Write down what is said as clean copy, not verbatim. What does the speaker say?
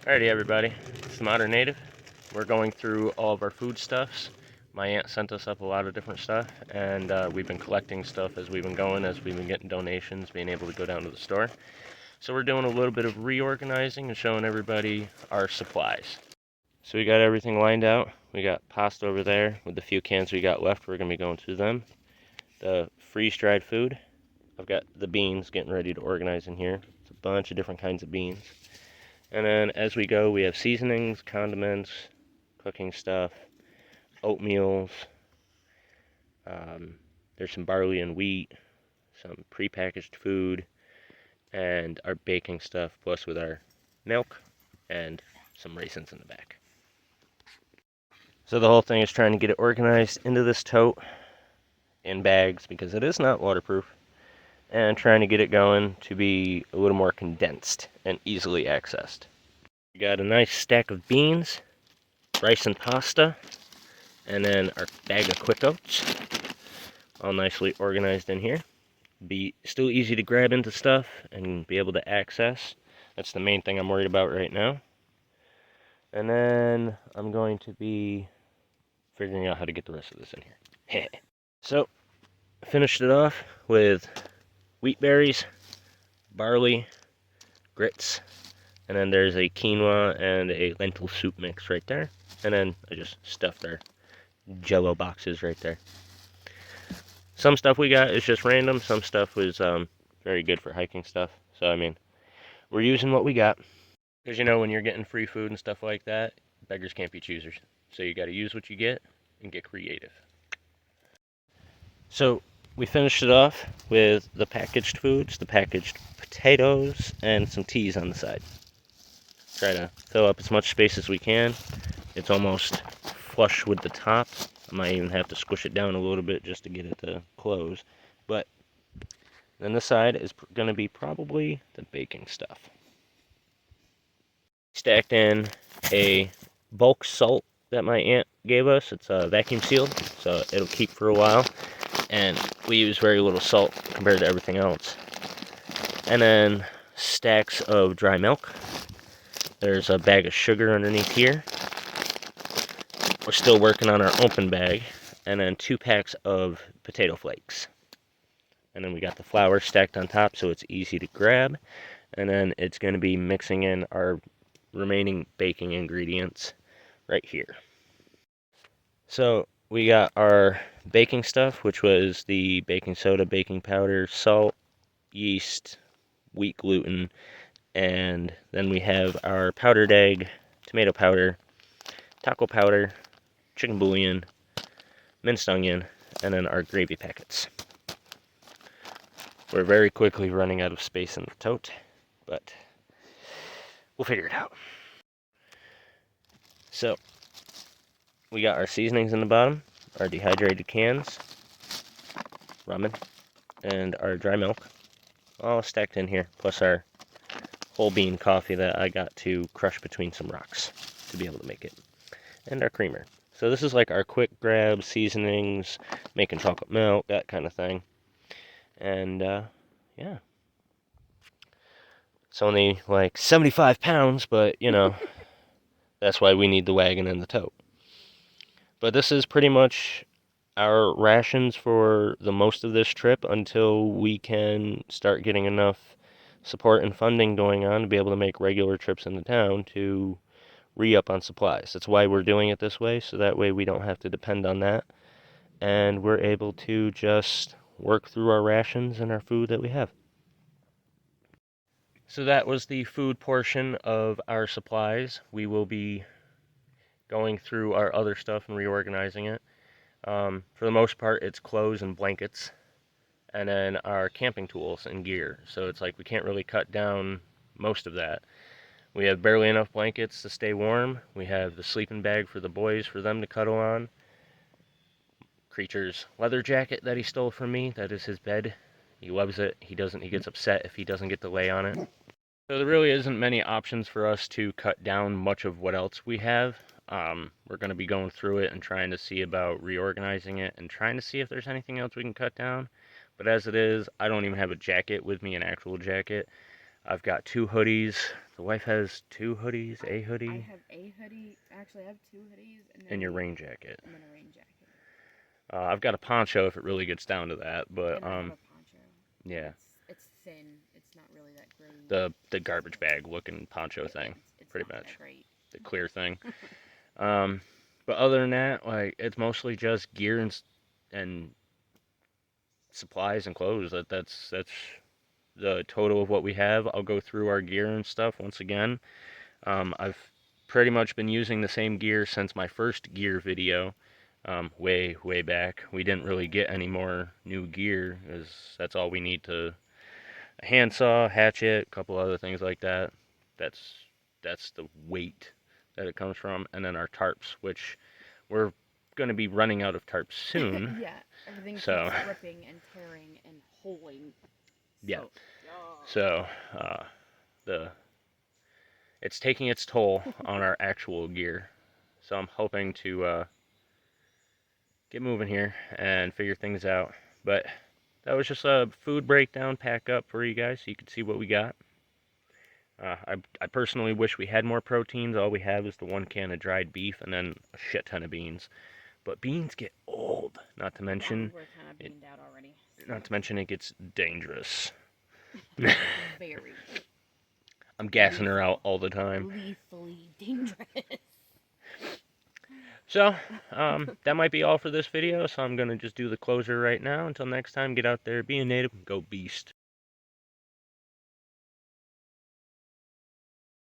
Alrighty everybody, it's the Modern Native. We're going through all of our foodstuffs. My aunt sent us up a lot of different stuff, and we've been collecting stuff as we've been going, as we've been getting donations, being able to go down to the store. So we're doing a little bit of reorganizing and showing everybody our supplies. So we got everything lined out. We got pasta over there with the few cans we got left. We're going to be going through them. The freeze-dried food. I've got the beans getting ready to organize in here. It's a bunch of different kinds of beans. And then as we go, we have seasonings, condiments, cooking stuff, oatmeals. There's some barley and wheat, some prepackaged food, and our baking stuff, plus with our milk and some raisins in the back. So the whole thing is trying to get it organized into this tote in bags because it is not waterproof, and trying to get it going to be a little more condensed and easily accessed. We got a nice stack of beans, rice and pasta, and then our bag of quick oats, all nicely organized in here. Be still easy to grab into stuff and be able to access. That's the main thing I'm worried about right now. And then I'm going to be figuring out how to get the rest of this in here. So, finished it off with wheat berries, barley, grits, and then there's a quinoa and a lentil soup mix right there. And then I just stuffed our Jello boxes right there. Some stuff we got is just random. Some stuff was very good for hiking stuff. So, I mean, we're using what we got. Because, you know, when you're getting free food and stuff like that, beggars can't be choosers. So you got to use what you get and get creative. So we finished it off with the packaged foods, the packaged potatoes, and some teas on the side. Try to fill up as much space as we can. It's almost flush with the top. I might even have to squish it down a little bit just to get it to close. But then this side is going to be probably the baking stuff. Stacked in a bulk salt that my aunt gave us. It's vacuum sealed, so it'll keep for a while. And we use very little salt compared to everything else. And then stacks of dry milk. There's a bag of sugar underneath here. We're still working on our open bag. And then 2 packs of potato flakes. And then we got the flour stacked on top so it's easy to grab. And then it's going to be mixing in our remaining baking ingredients right here. So we got our baking stuff, which was the baking soda, baking powder, salt, yeast, wheat gluten, and then we have our powdered egg, tomato powder, taco powder, chicken bouillon, minced onion, and then our gravy packets. We're very quickly running out of space in the tote, but we'll figure it out. So, we got our seasonings in the bottom, our dehydrated cans, ramen, and our dry milk, all stacked in here, plus our whole bean coffee that I got to crush between some rocks to be able to make it, and our creamer. So this is like our quick grab seasonings, making chocolate milk, that kind of thing. And yeah, it's only like 75 pounds, but you know, that's why we need the wagon and the tote. But this is pretty much our rations for the most of this trip until we can start getting enough support and funding going on to be able to make regular trips into town to re-up on supplies. That's why we're doing it this way, so that way we don't have to depend on that, and we're able to just work through our rations and our food that we have. So that was the food portion of our supplies. We will be going through our other stuff and reorganizing it. For the most part, it's clothes and blankets, and then our camping tools and gear. So it's like we can't really cut down most of that. We have barely enough blankets to stay warm. We have the sleeping bag for the boys for them to cuddle on. Creature's leather jacket that he stole from me. That is his bed. He loves it. He gets upset if he doesn't get to lay on it. So there really isn't many options for us to cut down much of what else we have. We're going to be going through it and trying to see about reorganizing it and trying to see if there's anything else we can cut down. But as it is, I don't even have a jacket with me, an actual jacket. I've got 2 hoodies. The wife has 2 hoodies, a hoodie. I have a hoodie. Actually, I have 2 hoodies And your rain jacket. And then a rain jacket. I've got a poncho if it really gets down to that, but And I have a poncho. yeah. It's thin. It's not really that great. The garbage bag looking poncho thing, it's pretty not much. that great. The clear thing. But other than that, like it's mostly just gear and supplies and clothes. That's the total of what we have. I'll go through our gear and stuff once again. I've pretty much been using the same gear since my first gear video, way back. We didn't really get any more new gear, as that's all we need to a handsaw, hatchet, a couple other things like that. That's that's the weight that it comes from, and then our tarps, which we're going to be running out of tarps soon. Yeah, everything So keeps ripping and tearing and holing. yeah, So, so the it's taking its toll on our actual gear. So I'm hoping to get moving here and figure things out. But that was just a food breakdown pack up for you guys so you can see what we got. I personally wish we had more proteins. All we have is the 1 can of dried beef and then a shit ton of beans. But beans get old, not to mention we're kind of beaned out already. not to mention it gets dangerous. Very. I'm gassing her out all the time. Lethally dangerous. So, that might be all for this video, so I'm going to just do the closer right now. Until next time, get out there, be a native, go beast.